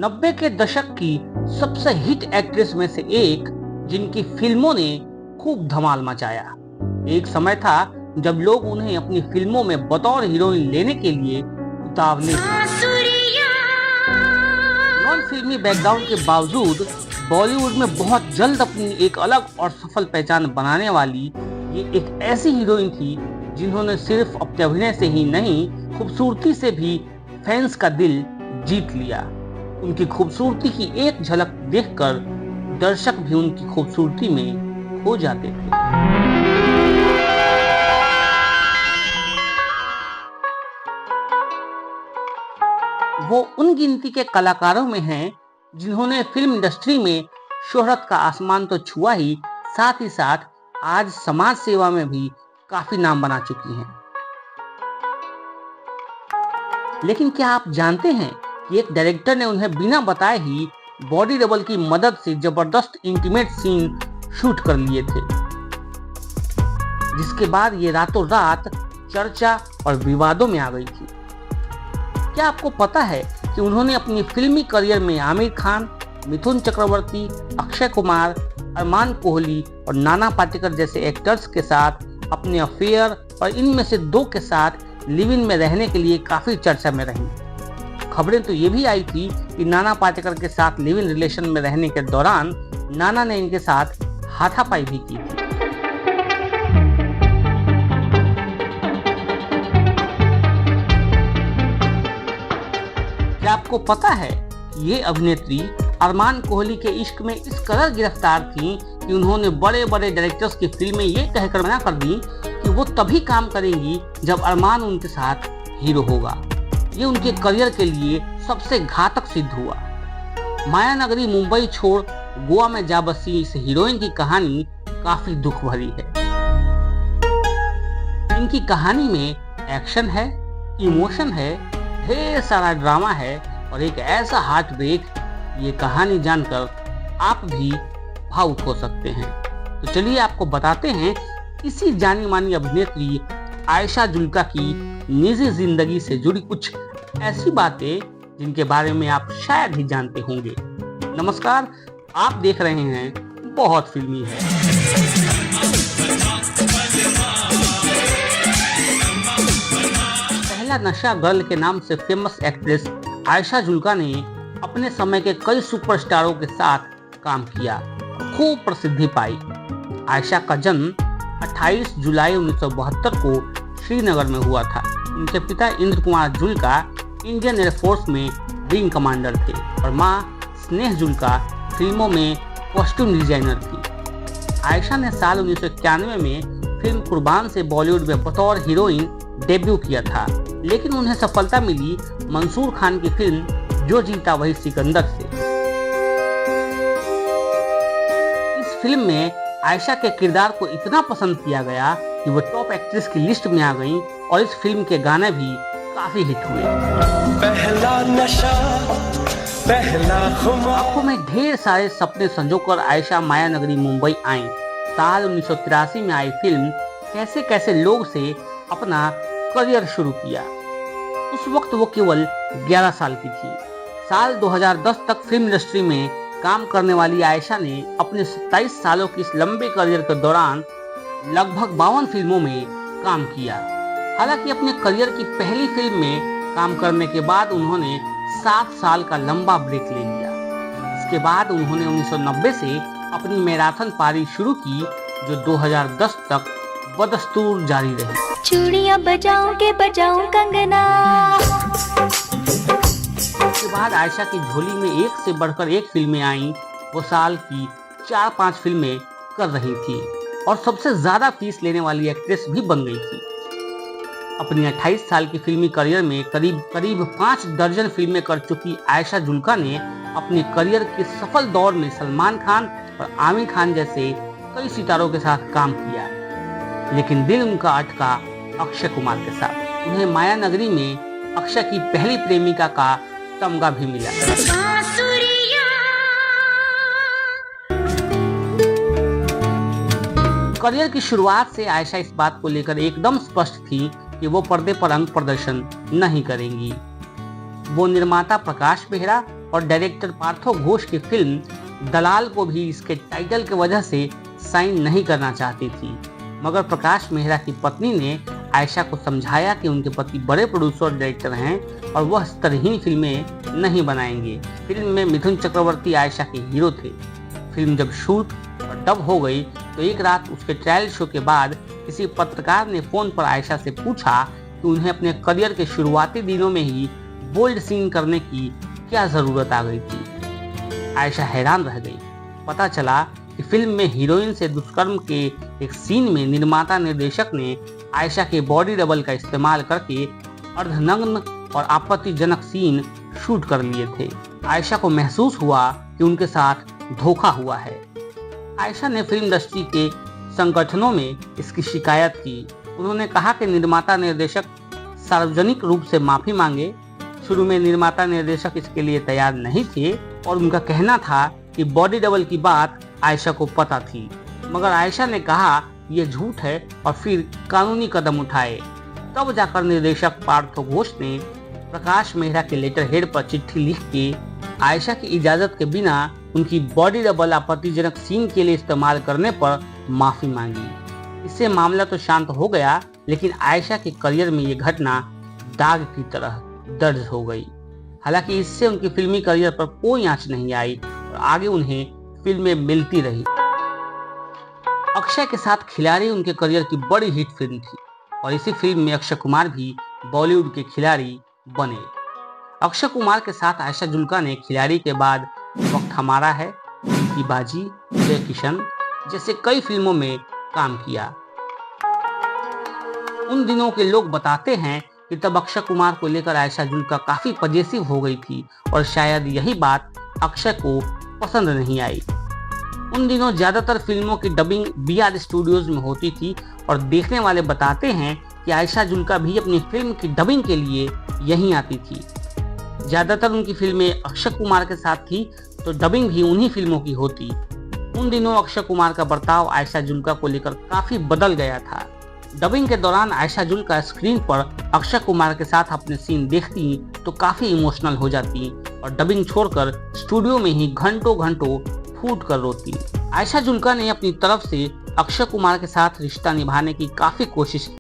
90 के दशक की सबसे हिट एक्ट्रेस में से एक, जिनकी फिल्मों ने खूब धमाल मचाया। एक समय था जब लोग उन्हें अपनी फिल्मों में बतौर हीरोइन लेने के लिए उतावले थे। नॉन फिल्मी बैकग्राउंड के बावजूद बॉलीवुड में बहुत जल्द अपनी एक अलग और सफल पहचान बनाने वाली ये एक ऐसी हीरोइन थी जिन्होंने सिर्फ अपने अभिनय से ही नहीं, खूबसूरती से भी फैंस का दिल जीत लिया। उनकी खूबसूरती की एक झलक देखकर दर्शक भी उनकी खूबसूरती में खो जाते थे। वो उन गिनती के कलाकारों में हैं जिन्होंने फिल्म इंडस्ट्री में शोहरत का आसमान तो छुआ ही, साथ ही साथ आज समाज सेवा में भी काफी नाम बना चुकी हैं। लेकिन क्या आप जानते हैं कि एक डायरेक्टर ने उन्हें बिना बताए ही बॉडी डबल की मदद से जबरदस्त इंटीमेट सीन शूट कर लिए थे, जिसके बाद ये रातों रात चर्चा और विवादों में आ गई थी। क्या आपको पता है कि उन्होंने अपनी फिल्मी करियर में आमिर खान, मिथुन चक्रवर्ती, अक्षय कुमार, अरमान कोहली और नाना पाटेकर जैसे एक्टर्स के साथ अपने अफेयर और इनमें से 2 के साथ लिव इन में रहने के लिए काफी चर्चा में रही। खबरें तो ये भी आई थी कि नाना पाटेकर के साथ लिव इन रिलेशन में रहने के दौरान नाना ने इनके साथ हाथापाई भी की थी। क्या आपको पता है कि ये अभिनेत्री अरमान कोहली के इश्क में इस कदर गिरफ्तार थी कि उन्होंने बड़े बड़े डायरेक्टर्स की फिल्में ये कहकर मना कर दी कि वो तभी काम करेंगी जब अरमान उनके साथ हीरो होगा। ये उनके करियर के लिए सबसे घातक सिद्ध हुआ। माया नगरी मुंबई छोड़ गोवा में जा बसी इस हीरोइन की कहानी काफी दुख भरी है। इनकी कहानी में एक्शन है, इमोशन है, ढेर सारा ड्रामा है और एक ऐसा हार्ट ब्रेक, ये कहानी जानकर आप भी भावुक हो सकते हैं। तो चलिए आपको बताते हैं इसी जानी मानी अभिनेत्री आयशा जुल्का की निजी जिंदगी से जुड़ी कुछ ऐसी बातें जिनके बारे में आप शायद ही जानते होंगे। नमस्कार, आप देख रहे हैं बहुत फिल्मी है। पहला नशा गर्ल के नाम से फेमस एक्ट्रेस आयशा जुल्का ने अपने समय के कई सुपरस्टारों के साथ काम किया और खूब प्रसिद्धि पाई। आयशा का जन्म 28 जुलाई 1972 को श्रीनगर में हुआ था। उनके पिता इंद्र कुमार जुल्का इंडियन एयरफोर्स में विंग कमांडर थे और मां स्नेह जुल्का फिल्मों में कॉस्ट्यूम डिजाइनर थी। आयशा ने साल 1991 में फिल्म कुर्बान से बॉलीवुड में बतौर हीरोइन डेब्यू किया था, लेकिन उन्हें सफलता मिली मंसूर खान की फिल्म जो जीता वही सिकंदर से। इस फिल्म में आयशा के किरदार को इतना पसंद किया गया कि वो टॉप एक्ट्रेस की लिस्ट में आ गईं और इस फिल्म के गाने भी काफी हिट हुए। पहला नशा, पहला खुमार। आंखों में ढेर सारे सपने संजोकर आयशा माया नगरी मुंबई आईं। साल 1983 में आई फिल्म कैसे कैसे लोग से अपना करियर शुरू किया। उस वक्त वो केवल 11 साल की थी। साल 2010 तक फिल्म इंडस्ट्री में काम करने वाली आयशा ने अपने 27 सालों की इस लंबे करियर के दौरान लगभग 52 फिल्मों में काम किया। हालांकि अपने करियर की पहली फिल्म में काम करने के बाद उन्होंने 7 साल का लंबा ब्रेक ले लिया। इसके बाद उन्होंने 1990 से अपनी मैराथन पारी शुरू की, जो 2010 तक बदस्तूर जारी रही। चूड़ियां बजाऊं के बजाऊं कंगना। उसके बाद आयशा की झोली में एक से बढ़कर एक फिल्में आईं। वो साल की 4-5 फिल्में कर रही थी और सबसे ज्यादा फीस लेने वाली एक्ट्रेस भी बन गई थी। अपनी 28 साल की फिल्मी करियर में करीब 5 दर्जन फिल्में कर चुकी आयशा जुल्का ने अपने करियर के सफल दौर में सलमान खान और आमिर खान जैसे कई सितारों के साथ काम किया, लेकिन दिल उनका अटका अक्षय कुमार के साथ। उन्हें माया नगरी में अक्षय की पहली प्रेमिका का तमगा भी मिला। करियर की शुरुआत से आयशा इस बात को लेकर एकदम स्पष्ट थी कि वो पर्दे पर अंग प्रदर्शन नहीं करेंगी। वो निर्माता प्रकाश बेहरा और डायरेक्टर पार्थो घोष की फिल्म दलाल को भी इसके टाइटल की वजह से साइन नहीं करना चाहती थी, मगर प्रकाश मेहरा की पत्नी ने आयशा को समझाया कि उनके पति बड़े प्रोड्यूसर और डायरेक्टर हैं और वह स्तरहीन फिल्में नहीं बनाएंगे। फिल्म में मिथुन चक्रवर्ती आयशा के हीरो थे। फिल्म जब शूट और डब हो गई तो एक रात उसके ट्रायल शो के बाद किसी पत्रकार ने फोन पर आयशा से पूछा कि उन्हें अपने करियर के शुरुआती दिनों में ही बोल्ड सीन करने की क्या जरूरत आ गई थी। आयशा हैरान रह गई। पता चला कि फिल्म में हीरोइन से दुष्कर्म के एक सीन में निर्माता निर्देशक ने आयशा के बॉडी डबल का इस्तेमाल करके अर्धनग्न और आपत्तिजनक सीन शूट कर लिए थे। आयशा को महसूस हुआ कि उनके साथ धोखा हुआ है। आयशा ने फिल्म इंडस्ट्री के संगठनों में इसकी शिकायत की। उन्होंने कहा कि निर्माता निर्देशक सार्वजनिक रूप से माफी मांगे। शुरू में निर्माता निर्देशक इसके लिए तैयार नहीं थे और उनका कहना था कि बॉडी डबल की बात आयशा को पता थी, मगर आयशा ने कहा यह झूठ है और फिर कानूनी कदम उठाए। तब जाकर निर्देशक पार्थो घोष ने प्रकाश मेहरा के लेटर हेड पर चिट्ठी लिख के आयशा की इजाजत के बिना उनकी बॉडी डबल आपत्तिजनक सीन के लिए इस्तेमाल करने पर माफी मांगी। इससे मामला तो शांत हो गया, लेकिन आयशा के करियर में ये घटना दाग की तरह दर्ज हो गई। हालांकि इससे उनकी फिल्मी करियर पर कोई आंच नहीं आई और आगे उन्हें फिल्में मिलती रही। अक्षय के साथ खिलाड़ी उनके करियर की बड़ी हिट फिल्म थी और इसी फिल्म में अक्षय कुमार भी बॉलीवुड के खिलाड़ी बने। अक्षय कुमार के साथ आयशा जुल्का ने खिलाड़ी के बाद वक्त हमारा है, दिल की बाजी, जय किशन जैसे कई फिल्मों में काम किया। उन दिनों के लोग बताते हैं कि तब अक्षय कुमार को लेकर आयशा जुल्का काफी पजेसिव हो गई थी और शायद यही बात अक्षय को पसंद नहीं आई। उन दिनों ज्यादातर फिल्मों की डबिंग बीआर स्टूडियोज में होती थी और देखने वाले बताते हैं कि आयशा जुल्का भी अपनी फिल्म की डबिंग के लिए यहीं आती थी। ज्यादातर उनकी फिल्में अक्षय कुमार के साथ थी तो डबिंग भी उन्हीं फिल्मों की होती। उन दिनों अक्षय कुमार का बर्ताव आयशा जुल्का को लेकर काफी बदल गया था। डबिंग के दौरान आयशा जुल्का स्क्रीन पर अक्षय कुमार के साथ अपने सीन देखती तो काफी इमोशनल हो जाती और डबिंग छोड़कर स्टूडियो में ही घंटों घंटों फूट कर रोती। आयशा जुल्का ने अपनी तरफ से अक्षय कुमार के साथ रिश्ता निभाने की काफी कोशिश की।